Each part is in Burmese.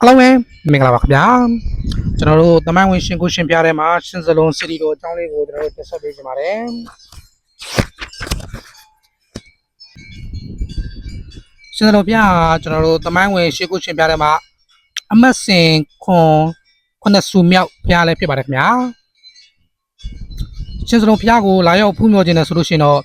Hello em, mình là Bạc Giá. Cho nó đồ tầm anh mình xin cô xin bia đây mà xin giờ luôn xin đi đồ trong đây của nó tiếp sau đây cho mà đấy. Xin giờ đồ bia cho nó đồ tầm anh mình xin cô xin bia đây mà amma xin con đã sum mèo bia lại phía bạc nhá. Xin giờ đồ bia của lại ở phun mèo trên là solution đó.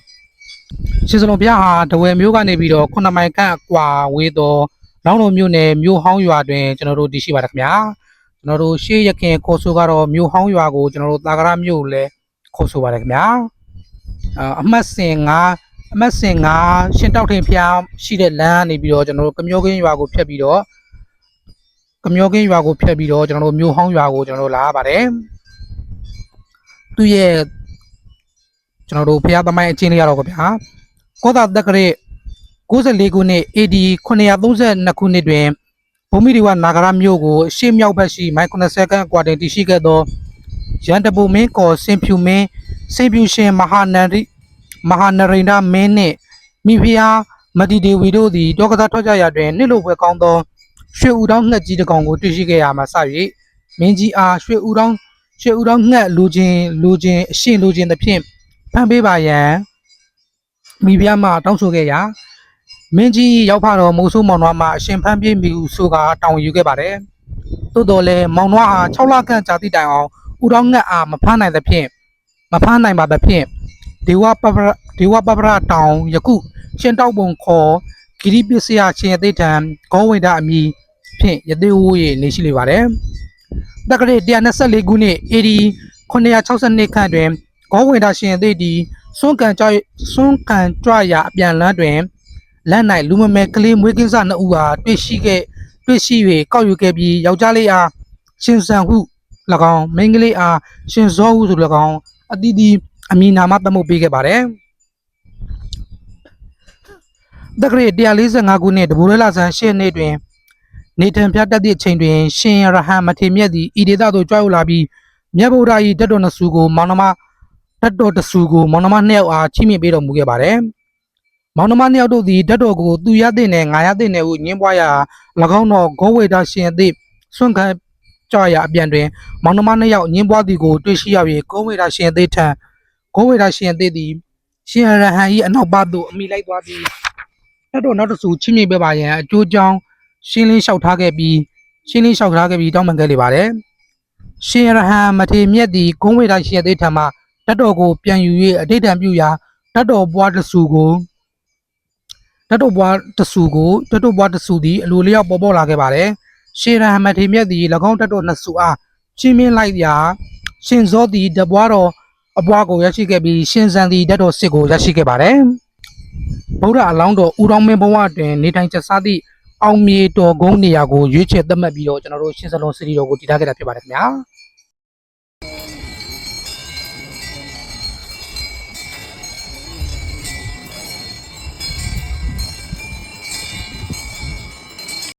Xin giờ đồ bia đầu em mèo cái này bị đó con nằm ai cả quả với đóနောက်လိုမျိုးနဲ့မျိုးဟောင်းရွာတွင်ကျွန်တော်တို့တည်ရှိပါတယ်ခင်ဗျာကျွန်တော်တို့ရှေးရခင်ခေါ်ဆိုကတော့မျိုးဟောင်းရွာကိုကျွန်တော်တို့တာကရမျိုးလည်းခေါ်ဆိုပါတယ်ခင်ဗျာအမှတ်စဉ်9ရှင်တောက်ထင်ဖျားရှိတဲ့လမ်းနေပြီးတော့ကျွန်တော်တို့ကမျောကင်းရွာကိုဖျက်ပြီးတော့ကျွန်တော်တို့မျိုးဟောင်းရွာကိုကျွန်တော်တို့လာရပါတယ်သူရဲ့ကျွန်တော်တို့ဖျားသမိုင်းအချင်းလေးရတော့ခင်ဗျာကောသာတက္ကရာ94ခုနှစ် AD 932ခုနှစ်တွင်ဘုံမီဒီဝနာဂရမြို့ကိုရှေ့မြောက်ဘက်ရှိမိုင်90ခန့်ကွာတွင်တည်ရှိခဲ့သောရန်တပူမင်းကော်စင်ဖြူမင်းစိန်ဖြူရှင်မဟာနရိန္ဒမင်းနှင့်မိဖုရားမတီဒေဝီတို့သည်တောကစားထွက်ကြရာတွင်နှစ်လိုပွဲကောင်းသောရွှေဦးတောင်းငှက်ကြီးတစ်ကောင်ကိုတွေ့ရှိခဲ့ရမှာစ၍မင်းကြီးအားရွှေဦးတောင်းငှက်လူချင်းအရှင်လူချင်းသဖြင့်ဖန်ပေးပါရန်မိဖုရားမှတောင်းဆိုခဲ့ရာမင်းကြီးရောက်ဖတော့မိုးဆိုးမောင်နှွားမှအရှင်ဖမ်းပြေးမိဟုဆိုကာတောင်းယူခဲ့ပါတယ်။သို့တော်လည်းမောင်နှွားဟာ6လခန့်ကြာသည့်တိုင်အောင်ဦးတော်ငှက်အားမဖမ်းနိုင်ပါသဖြင့်ဒေဝပပရတောင်ယခုရှင်တောက်ပုံခေါ်ဂိရိပစ္စယရှင်အသိထံဂောဝိဒအမည်ဖြင့်ယသိဝေးနေရှိလေပါတယ်။တက္ကရာ124ခုနှစ် AD 962ခန့်တွင်ဂောဝိဒရှင်အသိသည်စွန့်ကန်ကြွရာအပြန်လန်းတွင်လမ်း၌လူမမဲကလေးမွေးကင်းစနှစ်ဦးအားတွေ့ရှိ၍ကောက်ယူခဲ့ပြီးယောက်ျားလေးအားရှင်ဆန်ဟု၎င်းမိန်းကလေးအားရှင်ဇောဟုဆို၎င်းအသီးသီးအမည်နာမသမုတ်ပေးခဲ့ပါတယ်တက္ကရာ145ခုနှစ်တဘူရဲလာဆန်း8နှစ်တွင်နေထံဖျားတက်သည့်အချိန်တွင်ရှင်ရဟန်းမထေမြတ်သည်ဤဒေသသို့ကြွရောက်လာပြီးမြတ်ဗုဒ္ဓ၏ဓာတ်တော်နှစ်ဆူကိုမောင်နှမ2ယောက်အားချီးမြှင့်ပေးတော်မူခဲ့ပါတယ်မောင်နှမနှစ်ယောက်တို့သည်ဓာတ်တော်ကိုသူရတဲ့နဲ့ငါရတဲ့နဲ့ဟုညင်းပွားရာ၎င်းတော်ဂောဝေဒရှင်အသည့်စွန့်ခံကြရာအပြန်တွင်မောင်နှမနှစ်ယောက်ညင်းပွားသည်ကိုတွေ့ရှိရ၍ဂောဝေဒရှင်အသည့်သည်ရှင်ရဟန်း၏အနောက်ဘက်သို့အမိလိုက်သွားပြီးဓာတ်တော်နောက်တစ်ဆူချီးမြှင့်ပေးပါရန်အကျိုးကြောင်းရှင်းလင်းလျှောက်ထားခဲ့ပြီးတောင်းပန်ခဲ့လေပါတယ်ရှင်ရဟန်းမထေမြတ်သည်ဂောဝေဒရှင်အသည့်ထံမှဓာတ်တော်ကိုပြန်ယူ၍အဋ္ဌံပြုရာဓာတ်တော်ဘွားတစ်ဆူသည်အလိုလျောက်ပေါ်လာခဲ့ပါတယ်။ရှေရဟမထေမြတ်သည်၎င်းဓာတ်တော်နှစ်ဆူအားချင်းမြင့်လိုက်ရာရှင်ဇောသည်တပွားတော်အပွားကိုရရှိခဲ့ပြီးရှင်ဇန်သည်ဓာတ်တော်စစ်ကိုရရှိခဲ့ပါတယ်။ဗုဒ္ဓအလောင်းတော်ဦးတော်မင်းဘဝတွင်နေထိုင်ကျစားသည့်အောင်မြေတော်ကုန်းနေရာကိုရွေးချယ်သတ်မှတ်ပြီးတော့ကျွန်တော်တို့ရှင်စလုံးစီရီတော်ကိုတည်ထားခဲ့တာဖြစ်ပါတယ်ခင်ဗျာ။